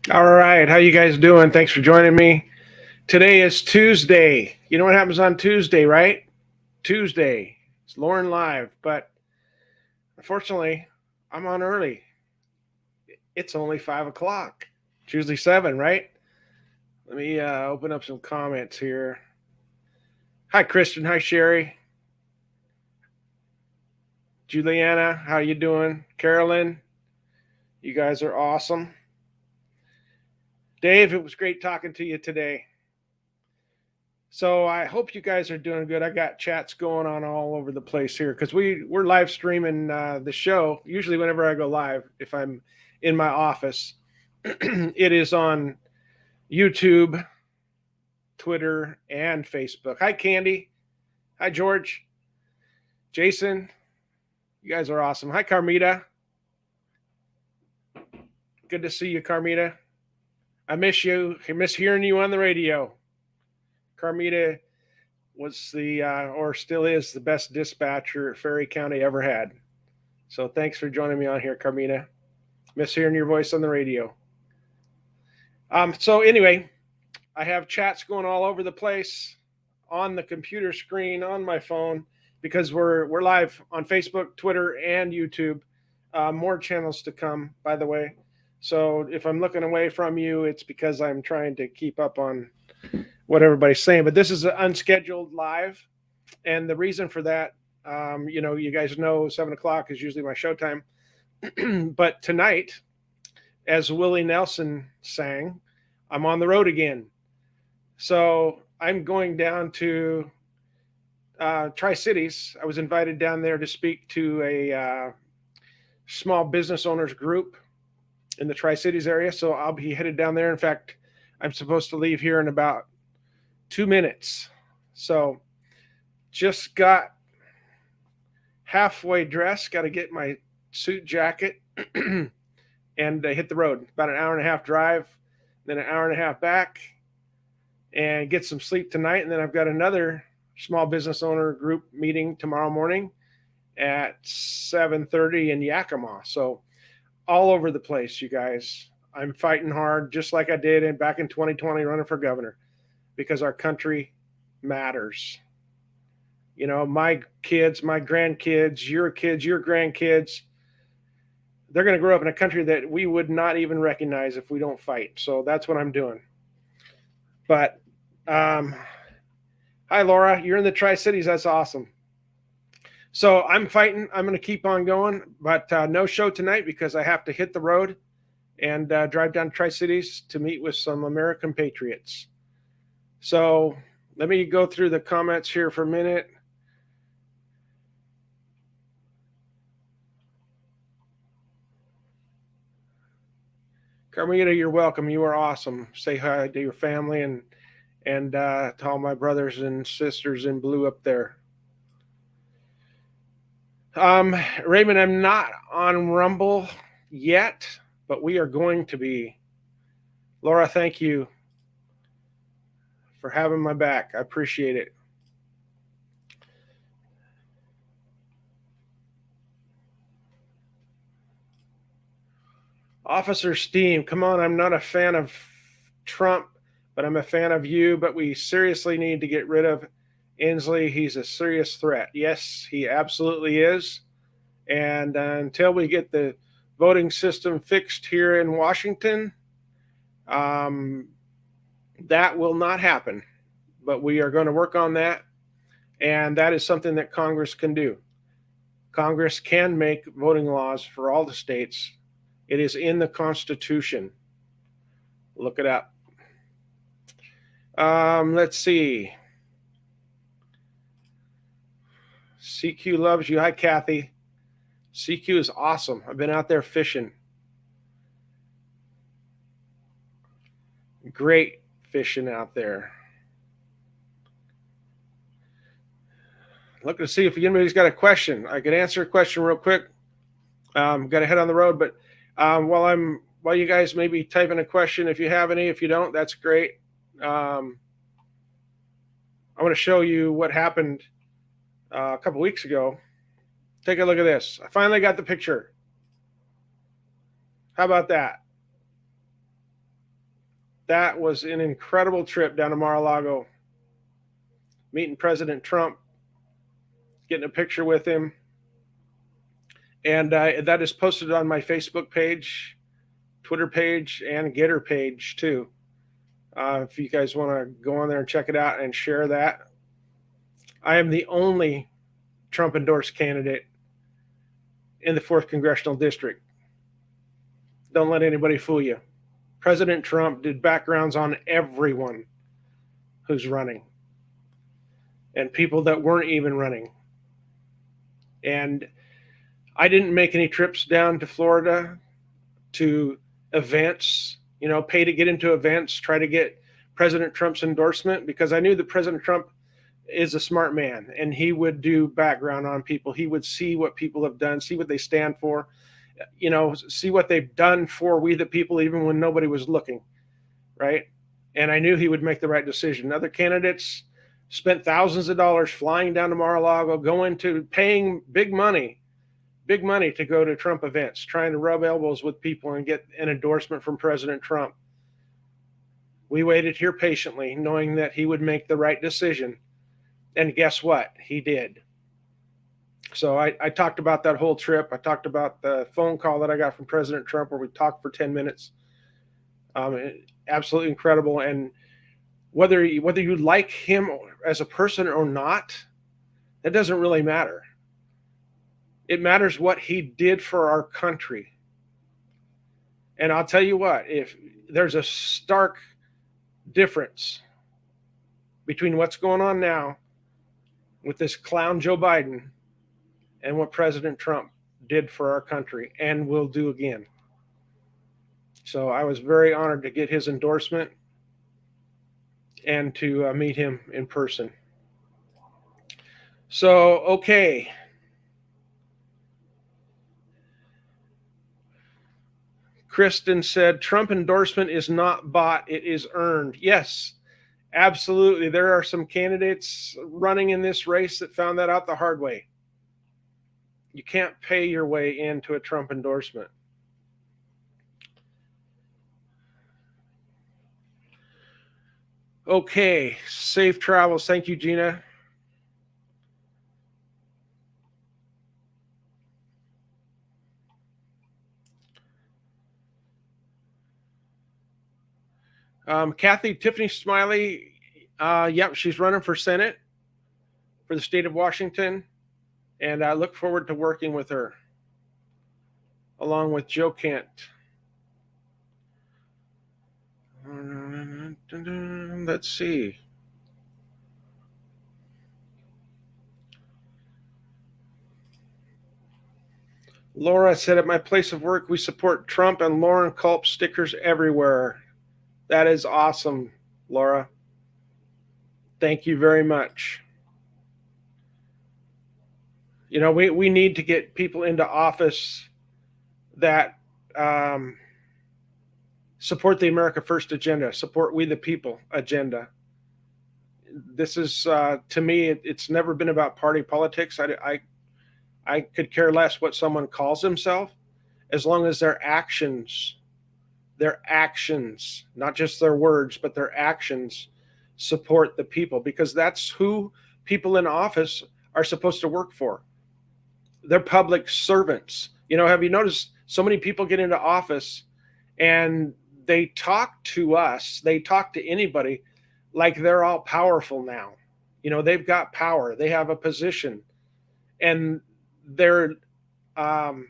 All right, how you guys doing? Thanks for joining me. Today is Tuesday. You know what happens on Tuesday, right? Tuesday. It's Lauren Live, but unfortunately, I'm on early. It's only 5 o'clock. It's usually 7, right? Let me open up some comments here. Hi, Kristen. Hi, Sherry. Juliana, how you doing? Carolyn, you guys are awesome. Dave, it was great talking to you today. So I hope you guys are doing good. I got chats going on all over the place here because we're live streaming the show. Usually, whenever I go live, if I'm in my office, it is on YouTube, Twitter, and Facebook. Hi, Candy. Hi, George. Jason. You guys are awesome. Hi, Carmita. Good to see you, Carmita. I miss you. I miss hearing you on the radio. Carmita was or still is the best dispatcher Ferry County ever had. So thanks for joining me on here, Carmina. Miss hearing your voice on the radio. So anyway, I have chats going all over the place on the computer screen, on my phone, because we're live on Facebook, Twitter, and YouTube. More channels to come, by the way. So if I'm looking away from you, it's because I'm trying to keep up on what everybody's saying. But this is an unscheduled live, and the reason for that, you guys know 7 o'clock is usually my showtime. But tonight, as Willie Nelson sang, I'm on the road again. So I'm going down to Tri-Cities. I was invited down there to speak to a small business owners group in the Tri-Cities area. So I'll be headed down there. In fact, I'm supposed to leave here in about 2 minutes. So just got halfway dressed, got to get my suit jacket and hit the road. About an hour and a half drive, then an hour and a half back, and get some sleep tonight. And then I've got another small business owner group meeting tomorrow morning at 7:30 in Yakima. So all over the place, you guys. I'm fighting hard, just like I did back in 2020 running for governor, because our country matters. My kids, my grandkids, your grandkids, they're going to grow up in a country that we would not even recognize if we don't fight. So that's what I'm doing. But hi, Laura. You're in the Tri-Cities. That's awesome. So I'm fighting. I'm going to keep on going, but no show tonight because I have to hit the road and drive down to Tri-Cities to meet with some American patriots. So let me go through the comments here for a minute. Carmita, you're welcome. You are awesome. Say hi to your family and to all my brothers and sisters in blue up there. Raymond, I'm not on Rumble yet, but we are going to be. Laura, thank you for having my back. I appreciate it. Officer Steam, come on. I'm not a fan of Trump, but I'm a fan of you. But we seriously need to get rid of Inslee. He's a serious threat. Yes, he absolutely is. And until we get the voting system fixed here in Washington, that will not happen. But we are going to work on that. And that is something that Congress can do. Congress can make voting laws for all the states. It is in the Constitution. Look it up. Let's see. CQ loves you. Hi, Kathy. CQ is awesome. I've been out there fishing. Great fishing out there. Look to see if anybody's got a question. I could answer a question real quick. Got to head on the road, but while you guys may be typing a question, if you have any, if you don't, that's great. I want to show you what happened a couple weeks ago. Take a look at this. I finally got the picture. How about that? That was an incredible trip down to Mar-a-Lago, meeting President Trump, getting a picture with him. And that is posted on my Facebook page, Twitter page, and Getter page too. If you guys want to go on there and check it out and share that. I am the only Trump endorsed candidate in the 4th Congressional District. Don't let anybody fool you. President Trump did backgrounds on everyone who's running and people that weren't even running. And I didn't make any trips down to Florida to events, pay to get into events, try to get President Trump's endorsement, because I knew that President Trump is a smart man and he would do background on people. He would see what people have done, see what they stand for, see what they've done for we the people, even when nobody was looking, right? And I knew he would make the right decision. Other candidates spent thousands of dollars flying down to Mar-a-Lago, paying big money to go to Trump events, trying to rub elbows with people and get an endorsement from President Trump. We waited here patiently, knowing that he would make the right decision. And guess what? He did. So I talked about that whole trip. I talked about the phone call that I got from President Trump where we talked for 10 minutes. Absolutely incredible. And whether you like him as a person or not, that doesn't really matter. It matters what he did for our country. And I'll tell you what, if there's a stark difference between what's going on now with this clown Joe Biden and what President Trump did for our country and will do again. So I was very honored to get his endorsement and to meet him in person. So, okay. Kristen said, Trump endorsement is not bought, it is earned. Yes, absolutely. There are some candidates running in this race that found that out the hard way. You can't pay your way into a Trump endorsement. Okay, safe travels. Thank you, Gina. Kathy Tiffany Smiley, yep, she's running for Senate for the state of Washington, and I look forward to working with her, along with Joe Kent. Let's see. Laura said, at my place of work, we support Trump and Lauren Culp stickers everywhere. That is awesome, Laura. Thank you very much. We need to get people into office that support the America First agenda, support we the people agenda. This is, to me, it's never been about party politics. I could care less what someone calls himself, as long as their actions, not just their words, but their actions support the people, because that's who people in office are supposed to work for. They're public servants. Have you noticed so many people get into office and they talk to us, they talk to anybody like they're all powerful now. They've got power, they have a position, and they're going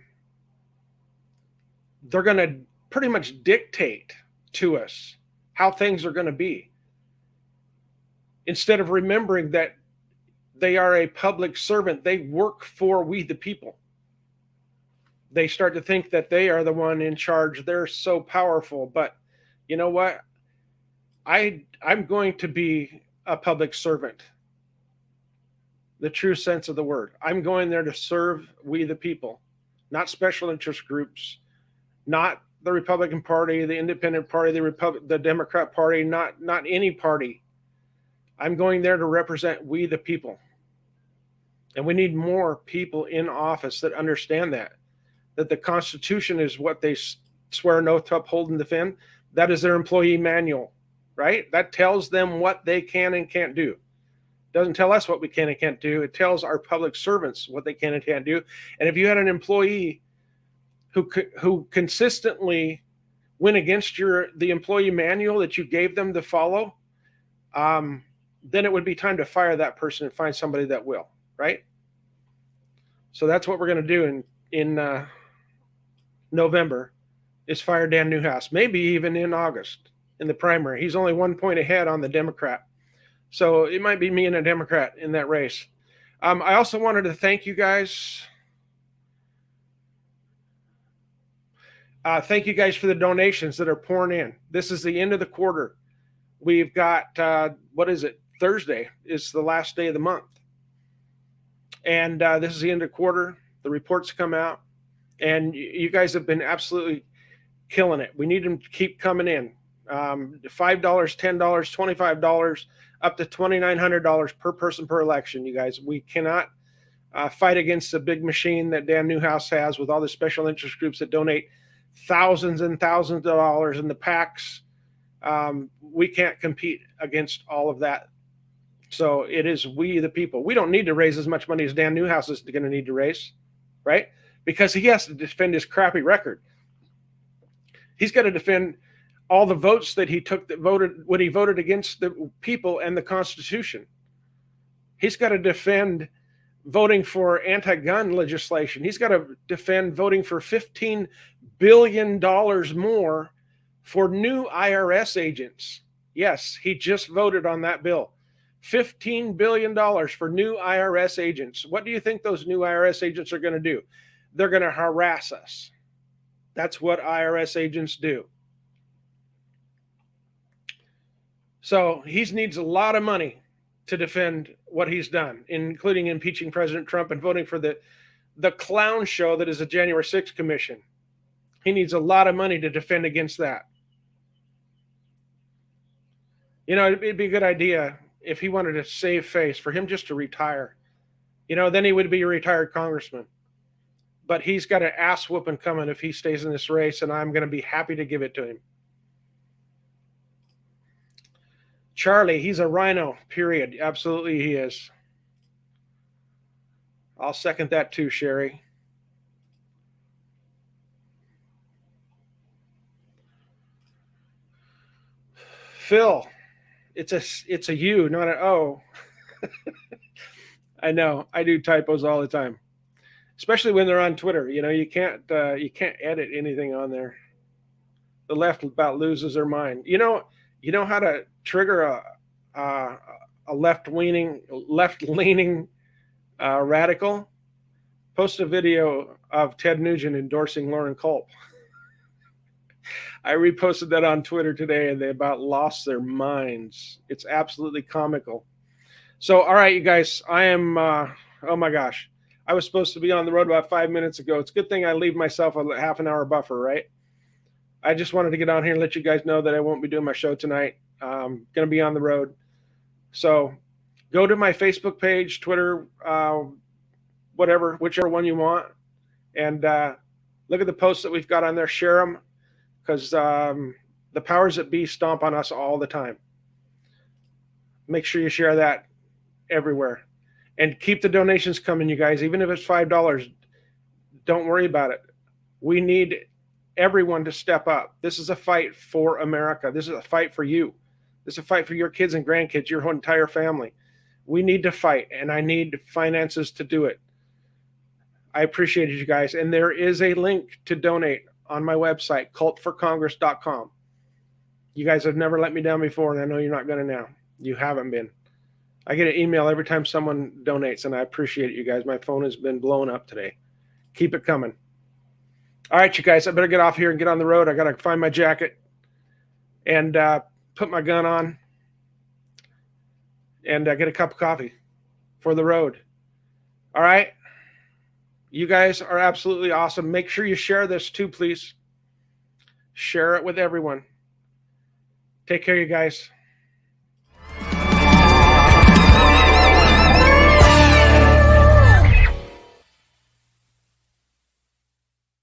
to pretty much dictate to us how things are going to be, instead of remembering that they are a public servant. They work for we the people. They start to think that they are the one in charge. They're so powerful. But you know what? I'm going to be a public servant, the true sense of the word. I'm going there to serve we the people, not special interest groups, not the Republican Party, the Independent Party, the Democrat Party, not any party. I'm going there to represent we the people. And we need more people in office that understand that the Constitution is what they swear an oath to uphold and defend, That is their employee manual, right? That tells them what they can and can't do. It doesn't tell us what we can and can't do. It tells our public servants what they can and can't do. And if you had an employee who consistently went against the employee manual that you gave them to follow, then it would be time to fire that person and find somebody that will, right? So that's what we're going to do in November, is fire Dan Newhouse, maybe even in August in the primary. He's only 1 point ahead on the Democrat. So it might be me and a Democrat in that race. I also wanted to thank you guys. Thank you guys for the donations that are pouring in. This is the end of the quarter. We've got, what is it? Thursday is the last day of the month. And this is the end of the quarter. The reports come out. And you guys have been absolutely killing it. We need them to keep coming in. $5, $10, $25, up to $2,900 per person per election, you guys. We cannot fight against the big machine that Dan Newhouse has with all the special interest groups that donate thousands and thousands of dollars in the PACs. We can't compete against all of that. So it is we, the people. We don't need to raise as much money as Dan Newhouse is going to need to raise, right? Because he has to defend his crappy record. He's got to defend all the votes that he took that voted when he voted against the people and the Constitution. He's got to defend voting for anti-gun legislation. He's got to defend voting for $15 billion more for new IRS agents. Yes, he just voted on that bill. $15 billion for new IRS agents. What do you think those new IRS agents are going to do? They're going to harass us. That's what IRS agents do. So he needs a lot of money to defend what he's done, including impeaching President Trump and voting for the clown show that is the January 6th commission. He needs a lot of money to defend against that. You know, it'd be a good idea if he wanted to save face for him just to retire. You know, then he would be a retired congressman. But he's got an ass whooping coming if he stays in this race, and I'm going to be happy to give it to him. Charlie, he's a rhino, period. Absolutely he is. I'll second that too, Sherry. Phil, it's a U, not an O. I know. I do typos all the time, especially when they're on Twitter. You know, you can't edit anything on there. The left about loses their mind. You know how to trigger a left-leaning radical? Post a video of Ted Nugent endorsing Lauren Culp. I reposted that on Twitter today, and they about lost their minds. It's absolutely comical. So, all right, you guys, I am, oh my gosh. I was supposed to be on the road about 5 minutes ago. It's a good thing I leave myself a half an hour buffer, right? I just wanted to get on here and let you guys know that I won't be doing my show tonight. I'm going to be on the road. So go to my Facebook page, Twitter, whatever, whichever one you want. And look at the posts that we've got on there. Share them, because the powers that be stomp on us all the time. Make sure you share that everywhere. And keep the donations coming, you guys. Even if it's $5, don't worry about it. We need everyone to step up. This is a fight for America. This is a fight for you. This is a fight for your kids and grandkids, your whole entire family. We need to fight, and I need finances to do it. I appreciate you guys. And there is a link to donate on my website, cultforcongress.com. You guys have never let me down before, and I know you're not going to now. You haven't been. I get an email every time someone donates, and I appreciate it, you guys. My phone has been blowing up today. Keep it coming. All right, you guys, I better get off here and get on the road. I got to find my jacket and put my gun on and get a cup of coffee for the road. All right? You guys are absolutely awesome. Make sure you share this too, please. Share it with everyone. Take care, you guys.